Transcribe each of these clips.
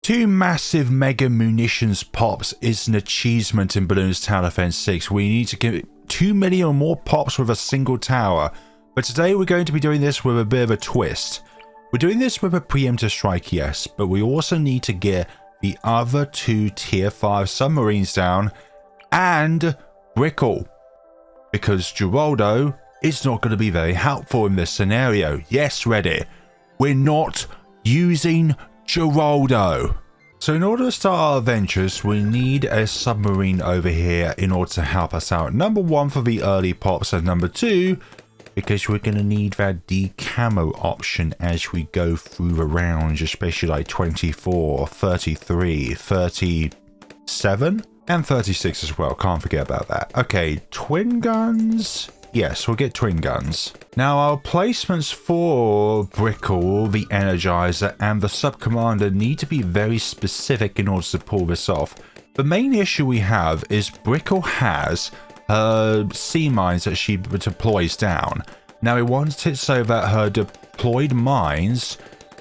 2 massive mega munitions pops is an achievement in Balloons Tower Defense 6. We need to get 2 million or more pops with a single tower. But today we're going to be doing this with a bit of a twist. We're doing this with a preemptive strike, yes, but we also need to get the other 2 tier 5 submarines down and Brickle. Because Geraldo is not going to be very helpful in this scenario. Yes, Reddit, we're not using Geraldo. So in order to start our adventures, we need a submarine over here in order to help us out. Number 1 for the early pops, and number 2 because we're going to need that decamo option as we go through the rounds, especially like 24, 33, 37 and 36 as well. Can't forget about that. Okay, twin guns. Yes, we'll get twin guns. Now our placements for Brickle, the Energizer and the Sub-Commander need to be very specific in order to pull this off. The main issue we have is Brickle has her sea mines that she deploys down. Now we want it so that her deployed mines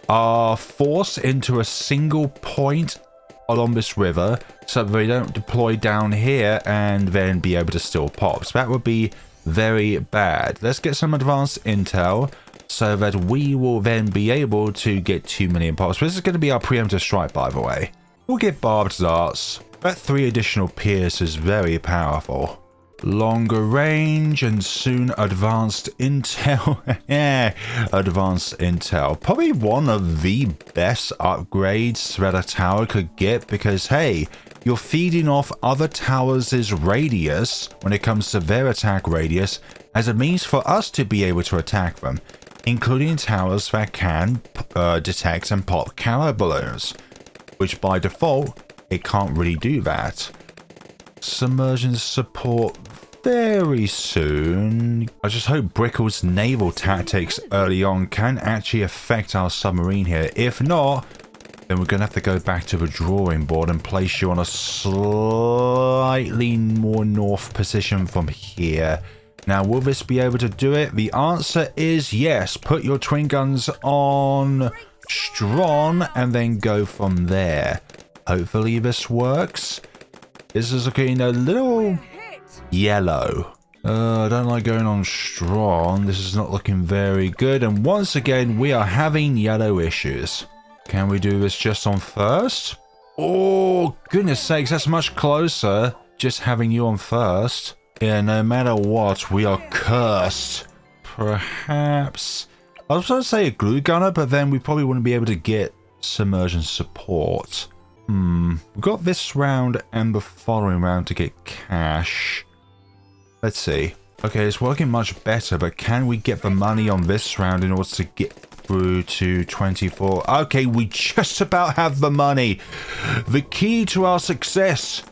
are forced into a single point along this river so that they don't deploy down here and then be able to steal pops. That would be very bad. Let's get some advanced intel so that we will then be able to get 2 million pops. This is going to be our preemptive strike, by the way. We'll get barbed darts. That 3 additional pierce is very powerful. Longer range and soon advanced intel. Yeah, advanced intel. Probably one of the best upgrades that a tower could get because, hey, you're feeding off other towers' radius when it comes to their attack radius as a means for us to be able to attack them, including towers that can detect and pop carrier balloons, which by default, it can't really do that. Submersion support very soon. I just hope Brickle's naval tactics early on can actually affect our submarine here. If not, then we're going to have to go back to the drawing board and place you on a slightly more north position from here. Now, will this be able to do it? The answer is yes. Put your twin guns on strong and then go from there. Hopefully this works. This is looking a little yellow. I don't like going on strong. This is not looking very good. And once again, we are having yellow issues. Can we do this just on first? Oh, goodness sakes, that's much closer. Just having you on first. Yeah, no matter what, we are cursed. Perhaps. I was going to say a glue gunner, but then we probably wouldn't be able to get submersion support. We've got this round and the following round to get cash. Let's see. Okay, it's working much better, but can we get the money on this round in order to get through to 24? Okay, we just about have the money. The key to our success.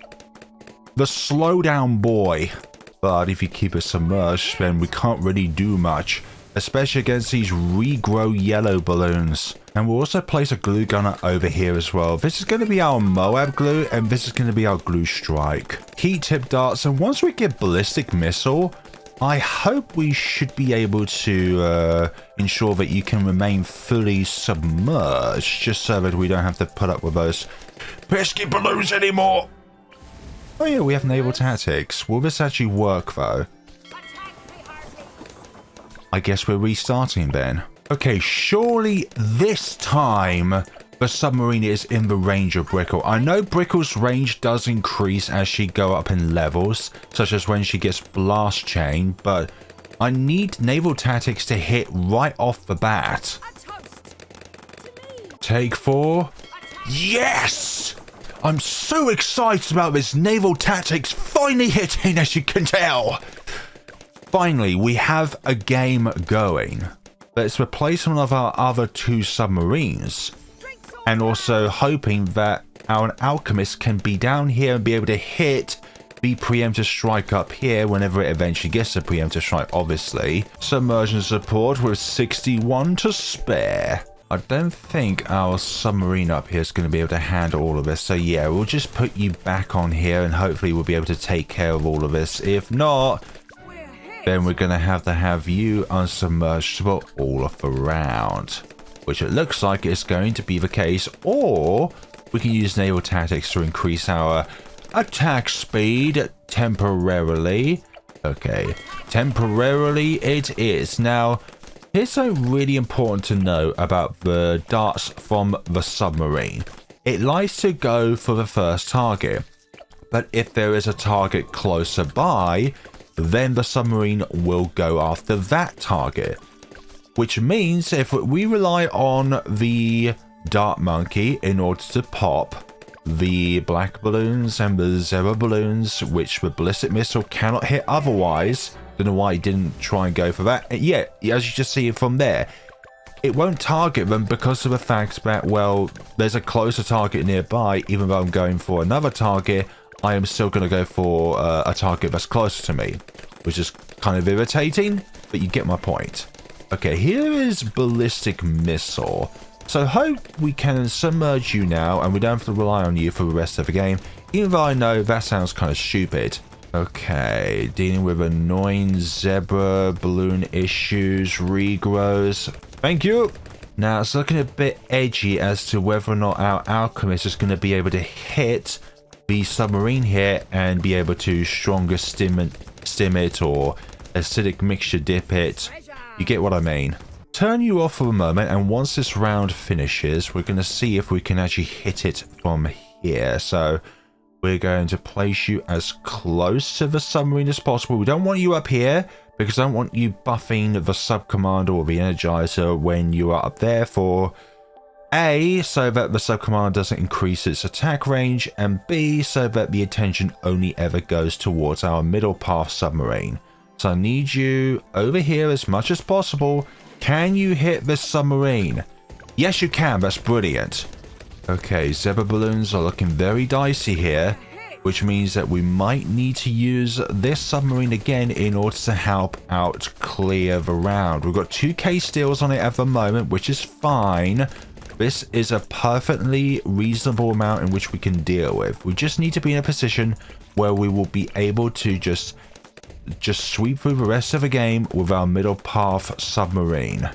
The slowdown boy. But if you keep it submerged, then we can't really do much, especially against these regrow yellow balloons. And we'll also place a glue gunner over here as well. This is going to be our Moab glue, and this is going to be our glue strike. Heat tip darts, and once we get ballistic missile, I hope we should be able to ensure that you can remain fully submerged, just so that we don't have to put up with those pesky balloons anymore. Oh yeah, we have naval tactics. Will this actually work though? I guess we're restarting then. Okay, surely this time the submarine is in the range of Brickle. I know Brickle's range does increase as she go up in levels, such as when she gets blast chain, but I need naval tactics to hit right off the bat. Take 4. Yes! I'm so excited about this naval tactics finally hitting, as you can tell. Finally, we have a game going. Let's replace one of our other 2 submarines. And also hoping that our alchemist can be down here and be able to hit the preemptive strike up here whenever it eventually gets a preemptive strike, obviously. Submersion support with 61 to spare. I don't think our submarine up here is going to be able to handle all of this. So yeah, we'll just put you back on here and hopefully we'll be able to take care of all of this. If not, then we're going to have you unsubmerged for all of the round, which it looks like is going to be the case. Or we can use naval tactics to increase our attack speed temporarily. Okay, temporarily it is. Now, here's something really important to know about the darts from the submarine. It likes to go for the first target, but if there is a target closer by, then the submarine will go after that target. Which means if we rely on the dart monkey in order to pop the black balloons and the zebra balloons, which the ballistic missile cannot hit otherwise. Don't know why he didn't try and go for that. And yeah, as you just see it from there, it won't target them because of the fact that, well, there's a closer target nearby. Even though I'm going for another target, I am still going to go for a target that's closer to me, which is kind of irritating, but you get my point. Okay, here is ballistic missile. So hope we can submerge you now and we don't have to rely on you for the rest of the game, even though I know that sounds kind of stupid. Okay, dealing with annoying zebra balloon issues, regrows. Thank you. Now it's looking a bit edgy as to whether or not our alchemist is going to be able to hit the submarine here and be able to stronger stim it or acidic mixture dip it. You get what I mean. Turn you off for a moment, and once this round finishes, we're going to see if we can actually hit it from here. So we're going to place you as close to the submarine as possible. We don't want you up here because I don't want you buffing the sub commander or the energizer when you are up there, for A, so that the sub commander doesn't increase its attack range, and B, so that the attention only ever goes towards our middle path submarine. So I need you over here as much as possible. Can you hit this submarine? Yes, you can. That's brilliant. Okay, zebra balloons are looking very dicey here, which means that we might need to use this submarine again in order to help out clear the round. We've got 2k steals on it at the moment, which is fine. This is a perfectly reasonable amount in which we can deal with. We just need to be in a position where we will be able to just sweep through the rest of the game with our middle path submarine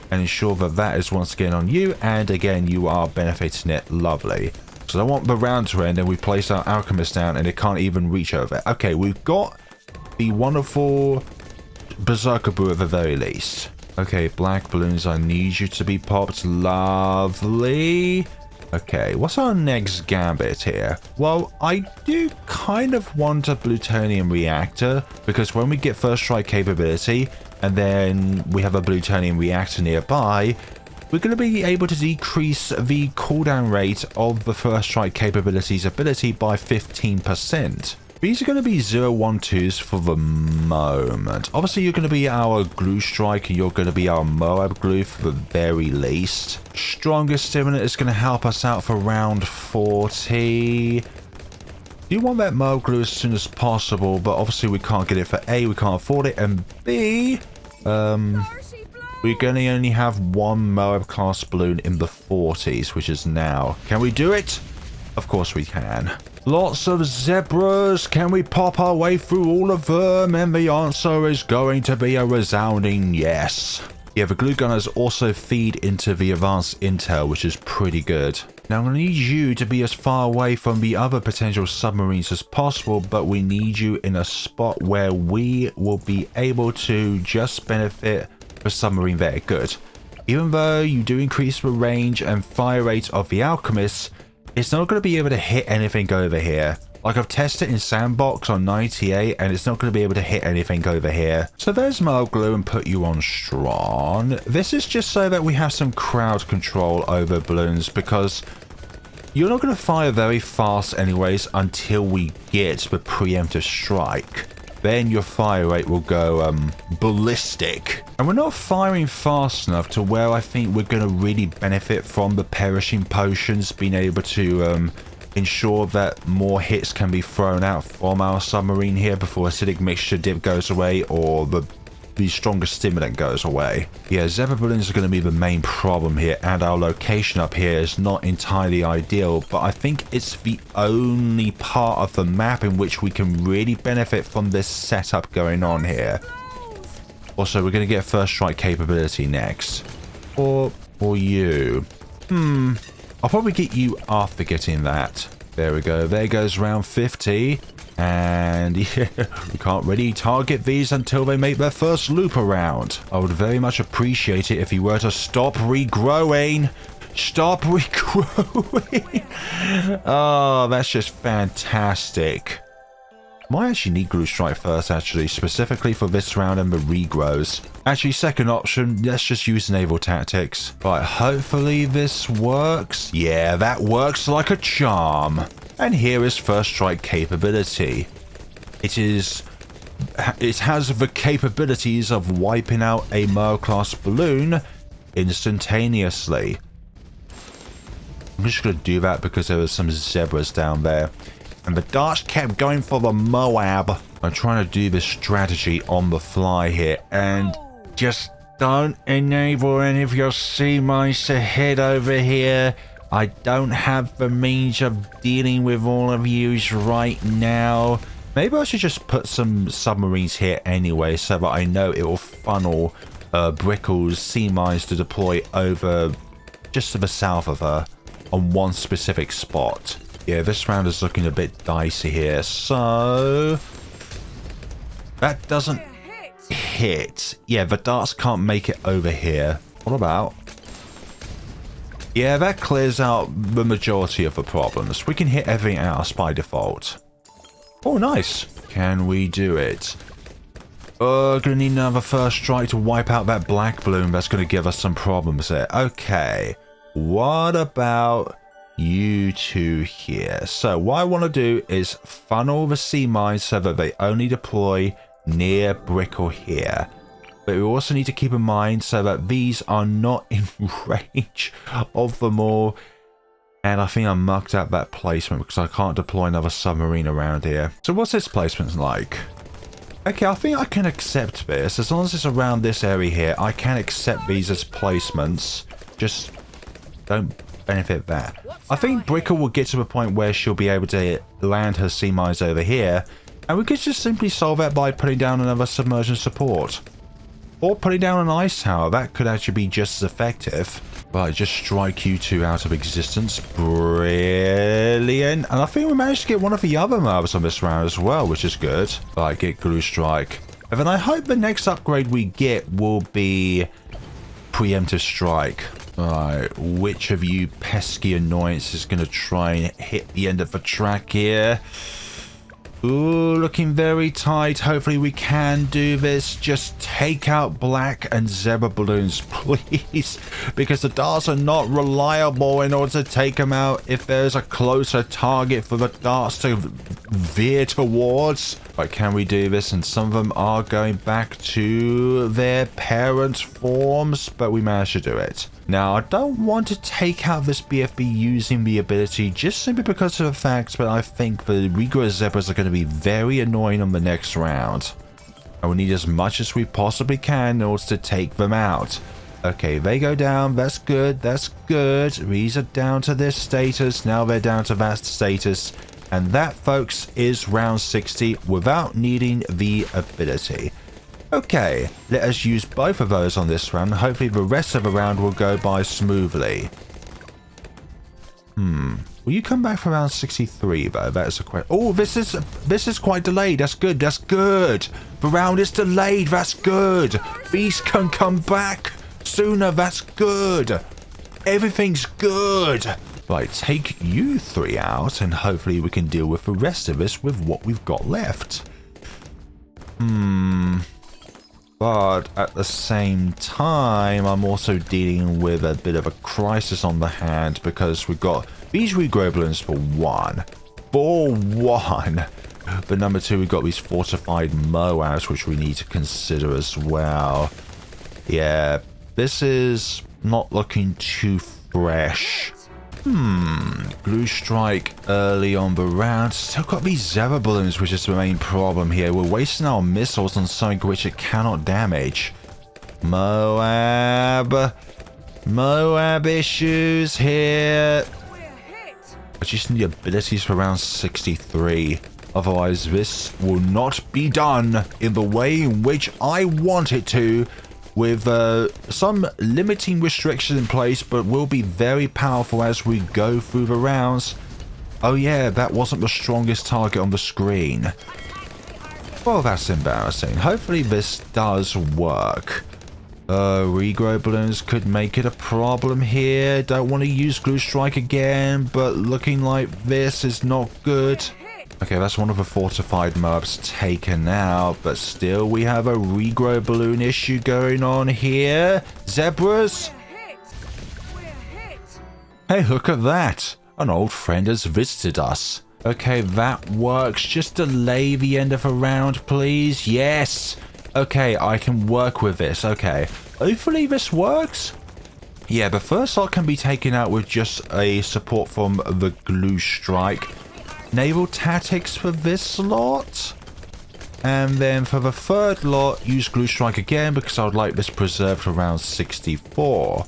and ensure that that is once again on you, and again you are benefiting it. Lovely. So I want the round to end and we place our alchemist down and it can't even reach over. Okay, we've got the wonderful berserker brew at the very least. Okay, black balloons, I need you to be popped. Lovely. Okay, what's our next gambit here? Well, I do kind of want a plutonium reactor, because when we get first strike capability and then we have a plutonium reactor nearby, we're going to be able to decrease the cooldown rate of the first strike capability's ability by 15%. These are going to be 012s for the moment. Obviously, you're going to be our glue strike and you're going to be our Moab glue for the very least. Stronger stimulant is going to help us out for round 40. You want that Moab glue as soon as possible, but obviously we can't get it for A, we can't afford it, and B, we're going to only have one Moab class balloon in the 40s, which is now. Can we do it? Of course we can. Lots of zebras. Can we pop our way through all of them? And the answer is going to be a resounding yes. Yeah, the glue gunners also feed into the advanced intel, which is pretty good. Now I'm going to need you to be as far away from the other potential submarines as possible, but we need you in a spot where we will be able to just benefit the submarine very good. Even though you do increase the range and fire rate of the alchemists, it's not going to be able to hit anything over here. Like, I've tested in sandbox on 98 and it's not going to be able to hit anything over here. So there's Moab glue and put you on strong. This is just so that we have some crowd control over balloons, because you're not going to fire very fast anyways until we get the preemptive strike. Then your fire rate will go ballistic. And we're not firing fast enough to where I think we're going to really benefit from the perishing potions, being able to ensure that more hits can be thrown out from our submarine here before acidic mixture dip goes away or the stronger stimulant goes away. Yeah, zebra balloons are going to be the main problem here, and our location up here is not entirely ideal, but I think it's the only part of the map in which we can really benefit from this setup going on here. Also, we're going to get first strike capability next. Or you. I'll probably get you after getting that. There we go. There goes round 50. And yeah, we can't really target these until they make their first loop around. I would very much appreciate it if you were to stop regrowing. Stop regrowing. Oh, that's just fantastic. Might actually need Glue Strike first, actually, specifically for this round and the regrows. Actually, second option, let's just use Naval Tactics. Right, hopefully this works. Yeah, that works like a charm. And here is First Strike capability. It has the capabilities of wiping out a Merle-class balloon instantaneously. I'm just going to do that because there were some zebras down there. And the darts kept going for the Moab. I'm trying to do this strategy on the fly here. And just don't enable any of your sea mines to head over here. I don't have the means of dealing with all of yous right now. Maybe I should just put some submarines here anyway so that I know it will funnel Brickle's sea mines to deploy over just to the south of her on one specific spot. Yeah, this round is looking a bit dicey here. So that doesn't hit. Yeah, the darts can't make it over here. What about? Yeah, that clears out the majority of the problems. We can hit everything else by default. Oh, nice. Can we do it? Gonna need another First Strike to wipe out that black balloon. That's gonna give us some problems there. Okay. What about you two here? So what I want to do is funnel the sea mines so that they only deploy near Brickle here. But we also need to keep in mind so that these are not in range of them all. And I think I mucked up that placement because I can't deploy another submarine around here. So what's this placement like? Okay, I think I can accept this. As long as it's around this area here, I can accept these as placements. Just don't benefit that. I think Brickle will get to a point where she'll be able to land her sea mines over here. And we could just simply solve that by putting down another submersion support. Or putting down an ice tower. That could actually be just as effective. Right, just strike you two out of existence. Brilliant. And I think we managed to get one of the other mobs on this round as well, which is good. Right, get Glue Strike. And then I hope the next upgrade we get will be Pre-Emptive Strike. Alright, which of you pesky annoyance is going to try and hit the end of the track here? Ooh, looking very tight. Hopefully we can do this. Just take out black and zebra balloons, please. Because the darts are not reliable in order to take them out if there's a closer target for the darts to veer towards. But can we do this? And some of them are going back to their parent forms, but we managed to do it. Now, I don't want to take out this BFB using the ability just simply because of the fact that I think the regrow zebras are going to be very annoying on the next round. And we need as much as we possibly can in order to take them out. Okay, they go down. That's good. That's good. These are down to this status. Now they're down to that status. And that, folks, is round 60 without needing the ability. Okay, let us use both of those on this round. Hopefully the rest of the round will go by smoothly. Will you come back for round 63 though? That is a question. Oh, this is quite delayed. That's good. That's good. The round is delayed. That's good. These can come back sooner. That's good. Everything's good. Right, take you three out and hopefully we can deal with the rest of this with what we've got left. But at the same time, I'm also dealing with a bit of a crisis on the hand because we've got these regrow balloons for one. But number two, we've got these fortified Moabs, which we need to consider as well. Yeah, this is not looking too fresh. Glue Strike early on the round. Still got these zebra balloons, which is the main problem here. We're wasting our missiles on something which it cannot damage. Moab issues here. I just need abilities for round 63. Otherwise, this will not be done in the way in which I want it to. with some limiting restrictions in place, but will be very powerful as we go through the rounds. Oh yeah, that wasn't the strongest target on the screen. Well, that's embarrassing. Hopefully this does work. Regrow balloons could make it a problem here. Don't want to use glue strike again, but looking like this is not good. Okay, that's one of the fortified mobs taken out, but still we have a regrow balloon issue going on here. Zebras? Hey, look at that. An old friend has visited us. Okay, that works. Just delay the end of a round, please. Yes. Okay, I can work with this. Okay. Hopefully this works. Yeah, the first lot can be taken out with just a support from the glue strike. Naval tactics for this lot. And then for the third lot, use glue strike again because I would like this preserved around 64.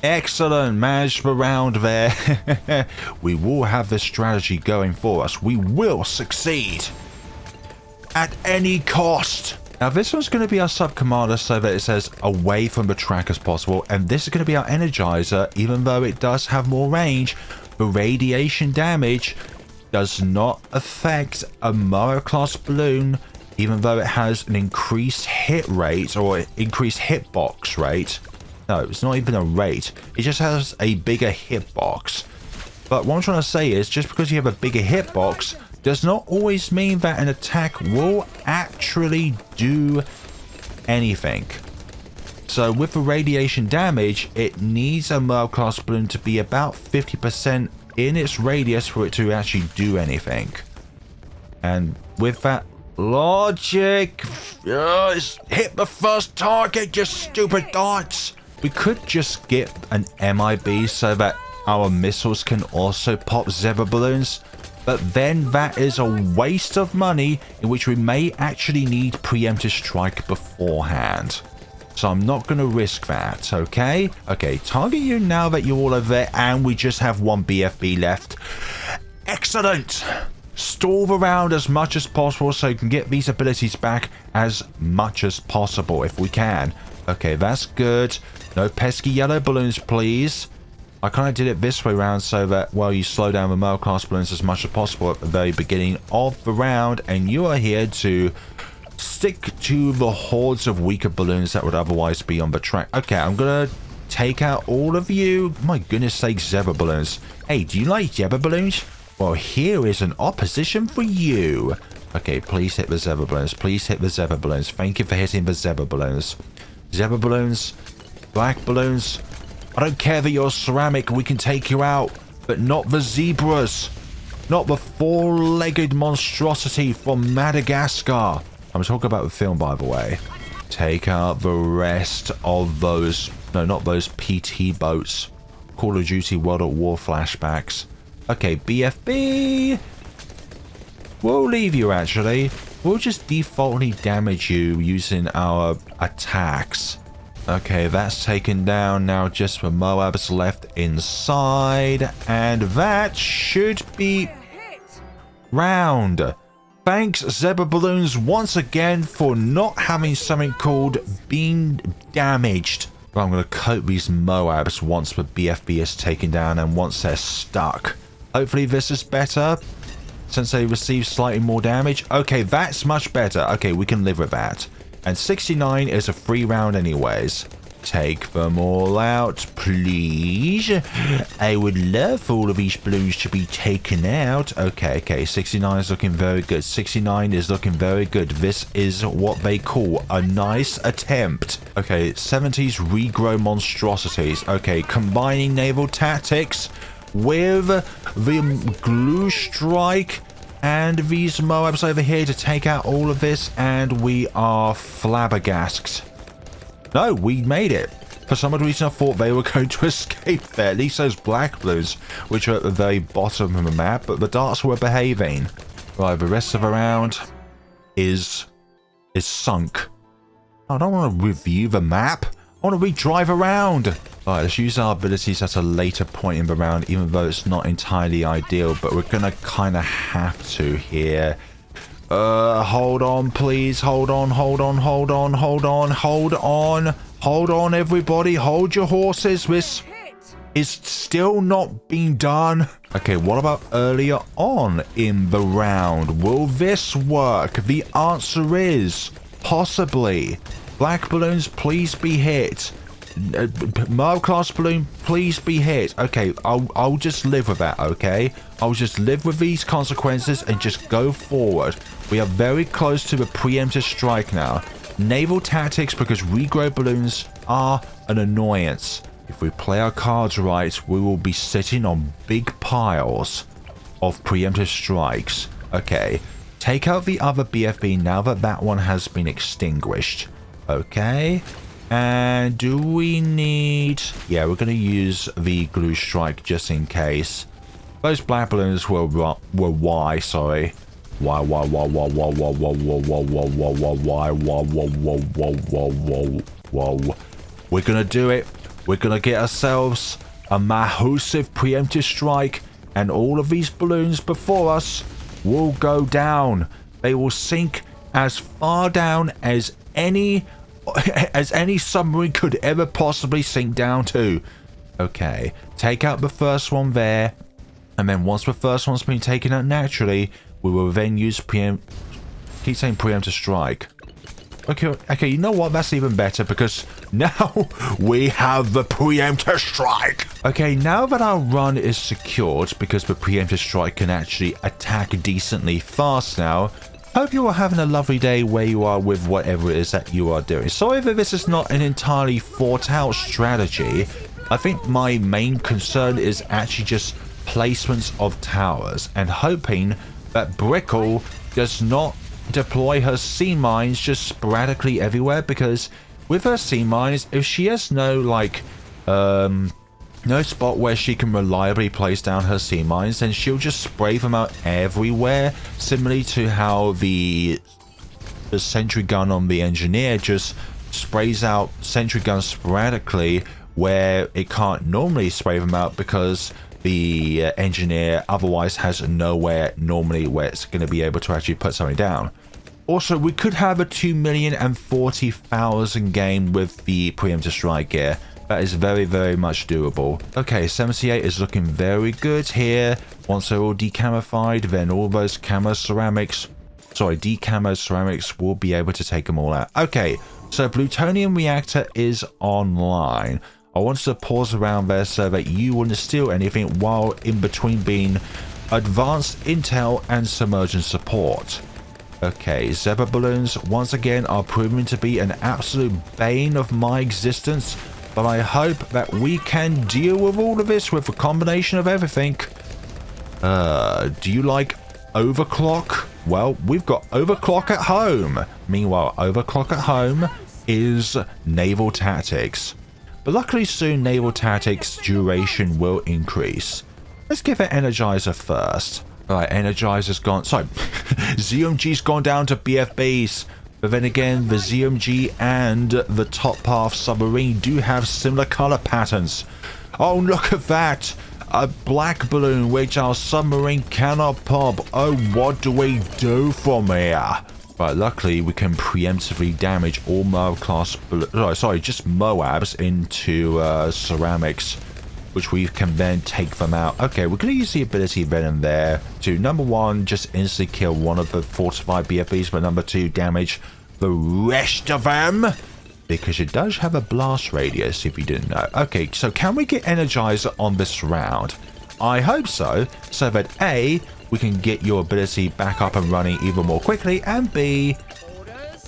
Excellent, managed the round there. We will have this strategy going for us. We will succeed at any cost. Now this one's going to be our sub-commander so that it says away from the track as possible. And this is going to be our energizer, even though it does have more range. The radiation damage does not affect a Mara class balloon, even though it has an increased hit rate or increased hitbox rate. No, it's not even a rate. It just has a bigger hitbox. But what I'm trying to say is, just because you have a bigger hitbox does not always mean that an attack will actually do anything. So with the radiation damage, it needs a Merle class balloon to be about 50% in its radius for it to actually do anything. And with that logic, hit the first target, you stupid darts. We could just get an MIB so that our missiles can also pop zebra balloons, but then that is a waste of money in which we may actually need preemptive strike beforehand. So I'm not going to risk that, okay? Okay, target you now that you're all over there and we just have one BFB left. Excellent! Stall the round as much as possible so you can get these abilities back as much as possible if we can. Okay, that's good. No pesky yellow balloons, please. I kind of did it this way around so that, well, you slow down the Merle class balloons as much as possible at the very beginning of the round, and you are here to stick to the hordes of weaker balloons that would otherwise be on the track. Okay, I'm gonna take out all of you. My goodness sake, zebra balloons. Hey, do you like zebra balloons? Well, here is an opposition for you. Okay, please hit the zebra balloons. Please hit the zebra balloons. Thank you for hitting the zebra balloons. Zebra balloons, black balloons. I don't care that you're ceramic, we can take you out, but not the zebras. Not the four-legged monstrosity from Madagascar. I'm talking about the film, by the way. Take out the rest of those, no, not those PT boats. Call of Duty World at War flashbacks. Okay, BFB. We'll leave you, actually. We'll just defaultly damage you using our attacks. Okay, that's taken down. Now just the Moabs left inside. And that should be round. Thanks, Zebra Balloons, once again for not having something called being damaged. But I'm going to coat these Moabs once the BFB is taken down and once they're stuck. Hopefully this is better, since they receive slightly more damage. Okay, that's much better. Okay, we can live with that. And 69 is a free round anyways. Take them all out, please. I would love for all of these balloons to be taken out. Okay, 69 is looking very good. 69 is looking very good. This is what they call a nice attempt. Okay, 70s regrow monstrosities. Okay, combining naval tactics with the glue strike and these Moabs over here to take out all of this, and we are flabbergasted. No, we made it. For some odd reason I thought they were going to escape there, at least those black balloons, which are at the very bottom of the map, but the darts were behaving. Right, the rest of the round is sunk. I don't want to review the map. I want to re-drive around. Alright, let's use our abilities at a later point in the round, even though it's not entirely ideal, but we're going to kind of have to here. Hold on, please. Hold on, hold on, hold on, hold on, hold on. Hold on, everybody. Hold your horses. This is still not being done. Okay, what about earlier on in the round? Will this work? The answer is possibly. Black balloons, please be hit. Marble class balloon, please be hit. Okay, I'll just live with that, okay? I'll just live with these consequences and just go forward. We are very close to the preemptive strike now. Naval tactics, because regrow balloons are an annoyance. If we play our cards right, we will be sitting on big piles of preemptive strikes. Okay, take out the other BFB now that that one has been extinguished. Okay. And do we need... Yeah, we're going to use the glue strike just in case. Those black balloons were Y, sorry. Why. We're going to do it. We're going to get ourselves a massive preemptive strike. And all of these balloons before us will go down. They will sink as far down as any submarine could ever possibly sink down to. Okay, take out the first one there, and then once the first one's been taken out naturally, we will then use preemptive strike. Okay, you know what? That's even better because now we have the preemptive strike. Okay, now that our run is secured because the preemptive strike can actually attack decently fast now. Hope you are having a lovely day where you are with whatever it is that you are doing. Sorry that this is not an entirely thought out strategy. I think my main concern is actually just placements of towers and hoping that Brickle does not deploy her sea mines just sporadically everywhere, because with her sea mines, if she has no no spot where she can reliably place down her sea mines, then she'll just spray them out everywhere, similarly to how the sentry gun on the engineer just sprays out sentry guns sporadically where it can't normally spray them out because the engineer otherwise has nowhere normally where it's going to be able to actually put something down. Also, we could have a 2,040,000 game with the preemptive strike gear. That is very, very much doable. Okay, 78 is looking very good here. Once they're all decamified, then all those decamoed ceramics will be able to take them all out. Okay, so plutonium reactor is online. I wanted to pause around there so that you wouldn't steal anything while in between being advanced intel and submergence support. Okay, zebra balloons once again are proving to be an absolute bane of my existence. But I hope that we can deal with all of this with a combination of everything. Do you like overclock? Well, we've got overclock at home. Meanwhile, overclock at home is naval tactics. But luckily soon, naval tactics duration will increase. Let's give it Energizer first. Alright, Energizer's gone. Sorry, ZMG's gone down to BFBs. But then again, the ZMG and the top half submarine do have similar color patterns. Oh, look at that! A black balloon which our submarine cannot pop. Oh, what do we do from here? Right, luckily we can preemptively damage all Moab class just Moabs into ceramics, which we can then take them out. Okay, we're going to use the ability then and there to, number one, just instantly kill one of the fortified BFBs, but number two, damage the rest of them, because it does have a blast radius, if you didn't know. Okay, so can we get Energizer on this round? I hope so, so that A, we can get your ability back up and running even more quickly, and B,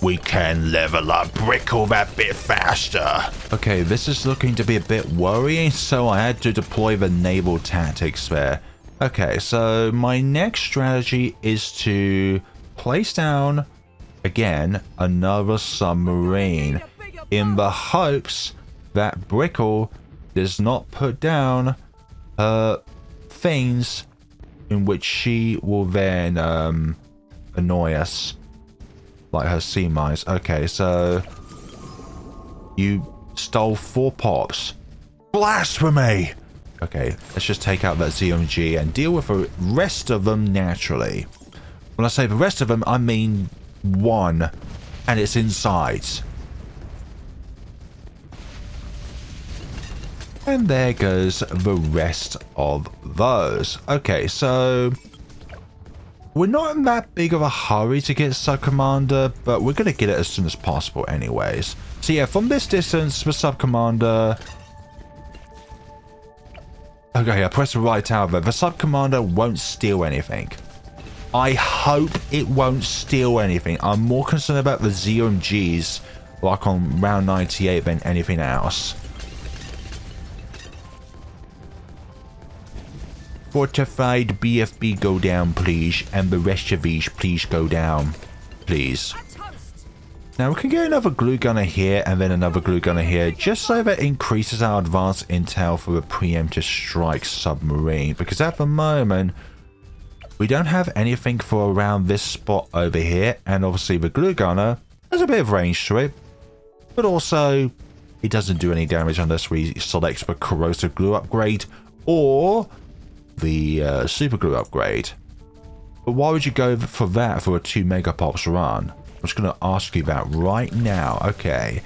we can level up Brickle that bit faster. Okay, this is looking to be a bit worrying, so I had to deploy the naval tactics there. Okay, so my next strategy is to place down, again, another submarine, in the hopes that Brickle does not put down her things in which she will then annoy us. Like her sea mines. Okay, so you stole 4 pops. Blasphemy! Okay, let's just take out that ZMG and deal with the rest of them naturally. When I say the rest of them, I mean one. And it's inside. And there goes the rest of those. Okay, so we're not in that big of a hurry to get Sub Commander, but we're going to get it as soon as possible anyways. So yeah, from this distance, the Sub Commander... Okay, I pressed the right tower, but the Sub Commander won't steal anything. I hope it won't steal anything. I'm more concerned about the ZMGs, like on round 98, than anything else. Fortified BFB go down, please, and the rest of these, please go down, please. Now we can get another glue gunner here and then another glue gunner here, just so that increases our advanced intel for the Pre-Emptive Strike submarine, because at the moment we don't have anything for around this spot over here, and obviously the glue gunner has a bit of range to it, but also it doesn't do any damage unless we select the corrosive glue upgrade or the super glue upgrade. But why would you go for that for a 2 Megapops run? I'm just going to ask you that right now. Okay,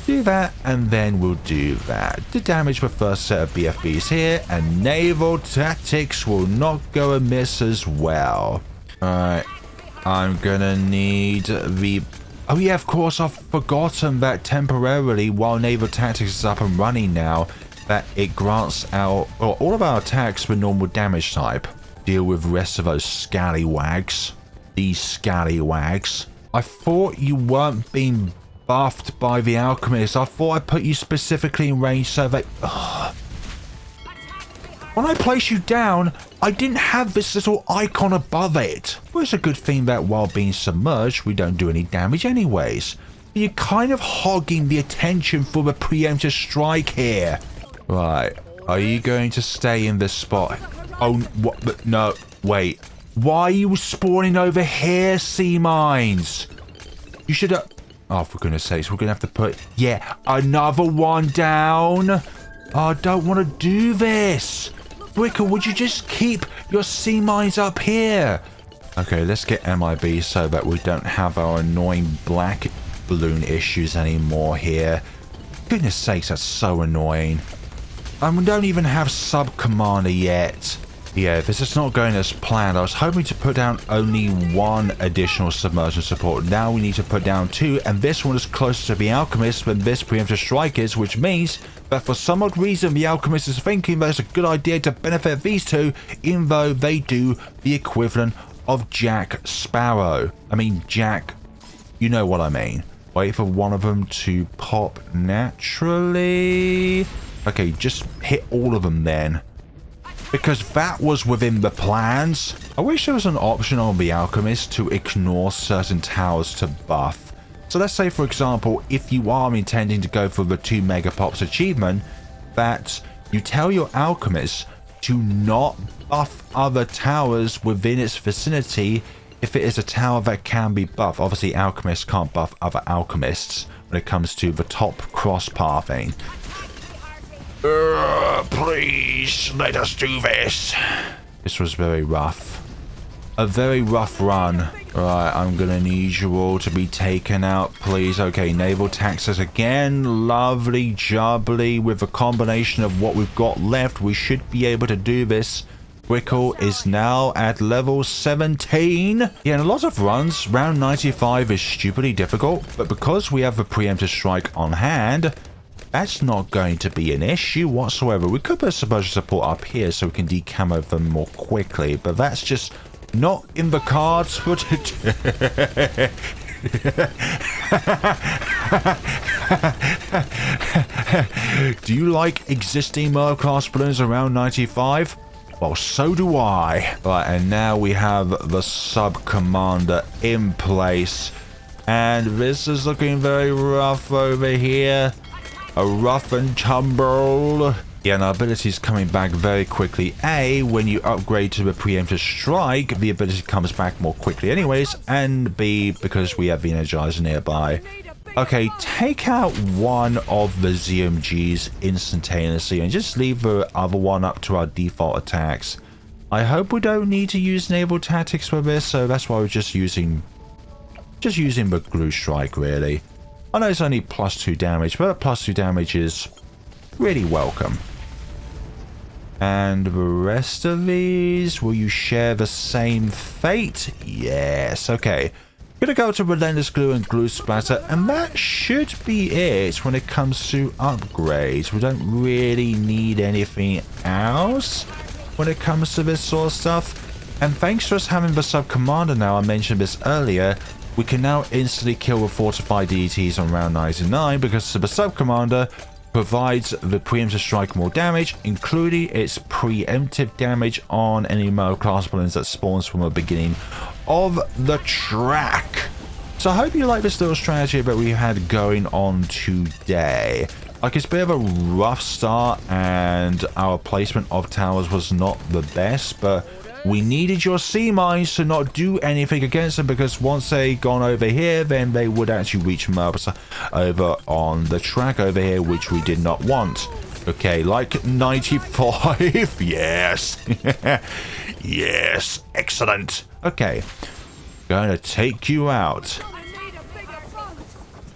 do that and then we'll do that. To damage the first set of BFBs here, and naval tactics will not go amiss as well. Alright, I'm gonna need the... Oh yeah, of course, I've forgotten that temporarily, while naval tactics is up and running now, that it grants our, well, all of our attacks with normal damage type. Deal with the rest of those scallywags. These scallywags. I thought you weren't being buffed by the alchemist. I thought I put you specifically in range so that... Ugh. When I place you down, I didn't have this little icon above it. Well, it's a good thing that while being submerged, we don't do any damage anyways. You're kind of hogging the attention for the preemptive strike here. Right, are you going to stay in this spot? Oh, what? No, wait. Why are you spawning over here, sea mines? You should have... Oh, for goodness sakes, we're going to have to put... Yeah, another one down. Oh, I don't want to do this. Wicker, would you just keep your sea mines up here? Okay, let's get MIB so that we don't have our annoying black balloon issues anymore here. Goodness sakes, that's so annoying. And we don't even have Sub Commander yet. Yeah, this is not going as planned. I was hoping to put down only one additional submersion support. Now we need to put down 2, and this one is closer to the Alchemist than this Preemptive Strike is, which means that for some odd reason the Alchemist is thinking that it's a good idea to benefit these 2, even though they do the equivalent of Jack Sparrow. I mean, Jack, you know what I mean. Wait for one of them to pop naturally. Okay, just hit all of them then. Because that was within the plans. I wish there was an option on the Alchemist to ignore certain towers to buff. So let's say, for example, if you are intending to go for the 2 Megapops achievement, that you tell your Alchemist to not buff other towers within its vicinity if it is a tower that can be buffed. Obviously, Alchemists can't buff other Alchemists when it comes to the top cross-pathing. Please, let us do this. This was very rough. A very rough run. Right, I'm gonna need you all to be taken out, please. Okay, naval taxes again. Lovely jubbly. With a combination of what we've got left, we should be able to do this. Wickle is now at level 17. Yeah, in a lot of runs, round 95 is stupidly difficult, but because we have the preemptive strike on hand, that's not going to be an issue whatsoever. We could put submersion support up here so we can decamo them more quickly, but that's just not in the cards for today. Do you like existing Merle class balloons around 95? Well, so do I. Right, and now we have the Sub Commander in place, and this is looking very rough over here. A rough and tumble. Yeah, and our ability is coming back very quickly. A, when you upgrade to the Preemptive Strike, the ability comes back more quickly anyways. And B, because we have the Energizer nearby. Okay, take out one of the ZMGs instantaneously and just leave the other one up to our default attacks. I hope we don't need to use naval tactics for this, so that's why we're just using the glue strike, really. I know it's only +2 damage, but +2 damage is really welcome. And the rest of these, will you share the same fate? Yes, okay. Gonna go to Relentless Glue and Glue Splatter, and that should be it when it comes to upgrades. We don't really need anything else when it comes to this sort of stuff. And thanks to us having the Sub-Commander now, I mentioned this earlier, we can now instantly kill the Fortified DETs on round 99 because the Sub-Commander provides the Pre-Emptive Strike more damage, including its preemptive damage on any class balloons that spawns from the beginning of the track. So I hope you like this little strategy that we had going on today. Like, it's a bit of a rough start and our placement of towers was not the best, but we needed your sea mines to not do anything against them, because once they gone over here, then they would actually reach Megapops over on the track over here, which we did not want. Okay, like 95. Yes. Yes. Excellent. Okay. Gonna take you out.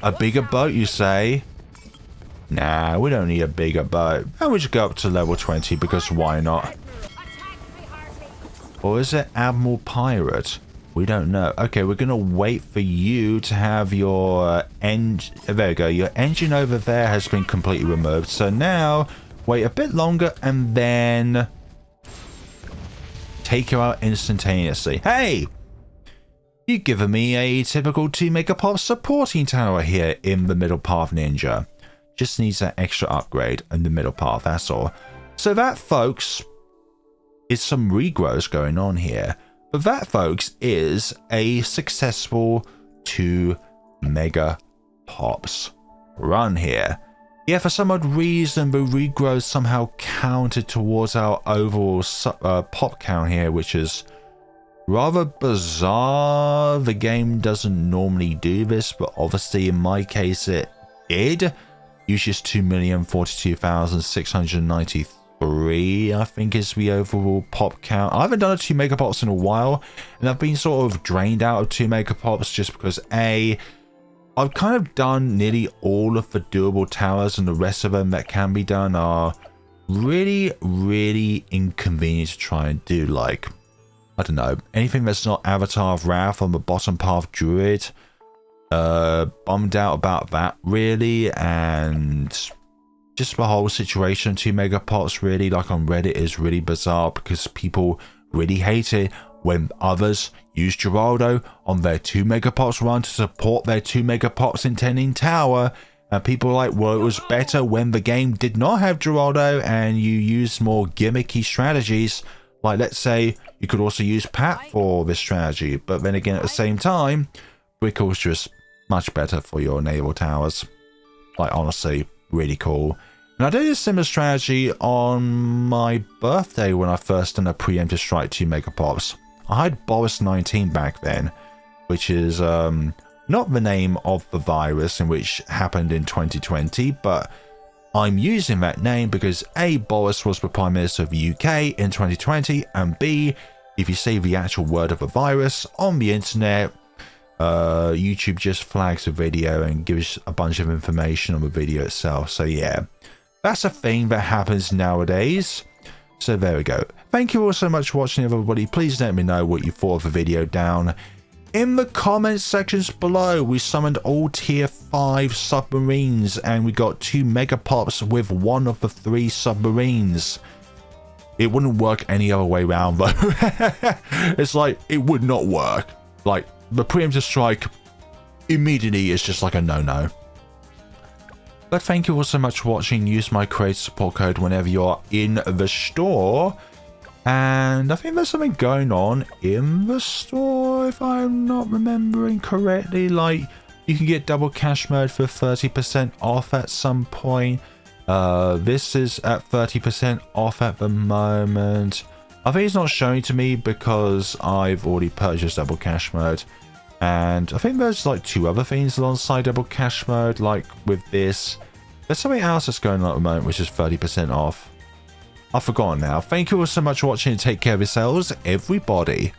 A bigger boat, you say? Nah, we don't need a bigger boat. And we just go up to level 20 because why not? Or is it Admiral Pirate? We don't know. Okay, we're going to wait for you to have your engine. There we go. Your engine over there has been completely removed. So now, wait a bit longer and then take you out instantaneously. Hey! You've given me a typical 2 Megapops supporting tower here in the middle path, Ninja. Just needs that extra upgrade in the middle path, that's all. So that, folks, is some regrowth going on here. But that, folks, is a successful 2 Megapops run here. Yeah, for some odd reason, the regrowth somehow counted towards our overall pop count here, which is rather bizarre. The game doesn't normally do this, but obviously in my case it did. Usually it's 2,042,693, I think, is the overall pop count. I haven't done a 2 Megapops in a while, and I've been sort of drained out of 2 Megapops just because I've kind of done nearly all of the doable towers, and the rest of them that can be done are really, really inconvenient to try and do. Like, I don't know, anything that's not Avatar of Wrath on the bottom path Druid. Bummed out about that, really, and just the whole situation 2 Megapops, really, like on Reddit, is really bizarre because people really hate it when others use Geraldo on their 2 Megapops run to support their 2 Megapops intending tower, and people are like, well, it was better when the game did not have Geraldo and you used more gimmicky strategies. Like, let's say you could also use Pat for this strategy, but then again, at the same time, Brickle's just much better for your naval towers. Like, honestly, really cool. And I did a similar strategy on my birthday when I first done a Pre-Emptive Strike 2 Megapops. I had Boris 19 back then, which is not the name of the virus in which happened in 2020, but I'm using that name because A, Boris was the Prime Minister of the UK in 2020, and B, if you say the actual word of a virus on the internet, YouTube just flags the video and gives a bunch of information on the video itself. So yeah, that's a thing that happens nowadays. So there we go. Thank you all so much for watching, everybody. Please let me know what you thought of the video down in the comments sections below. We summoned all tier 5 submarines and we got 2 Megapops with one of the 3 submarines. It wouldn't work any other way around though. It's like, it would not work. Like, the Preemptive Strike immediately is just like a no-no. But thank you all so much for watching. Use my creator support code whenever you're in the store. And I think there's something going on in the store, if I'm not remembering correctly. Like, you can get double cash mode for 30% off at some point. This is at 30% off at the moment. I think it's not showing to me because I've already purchased double cash mode. And I think there's like 2 other things alongside double cash mode, like with this. There's something else that's going on at the moment, which is 30% off. I've forgotten now. Thank you all so much for watching and take care of yourselves, everybody.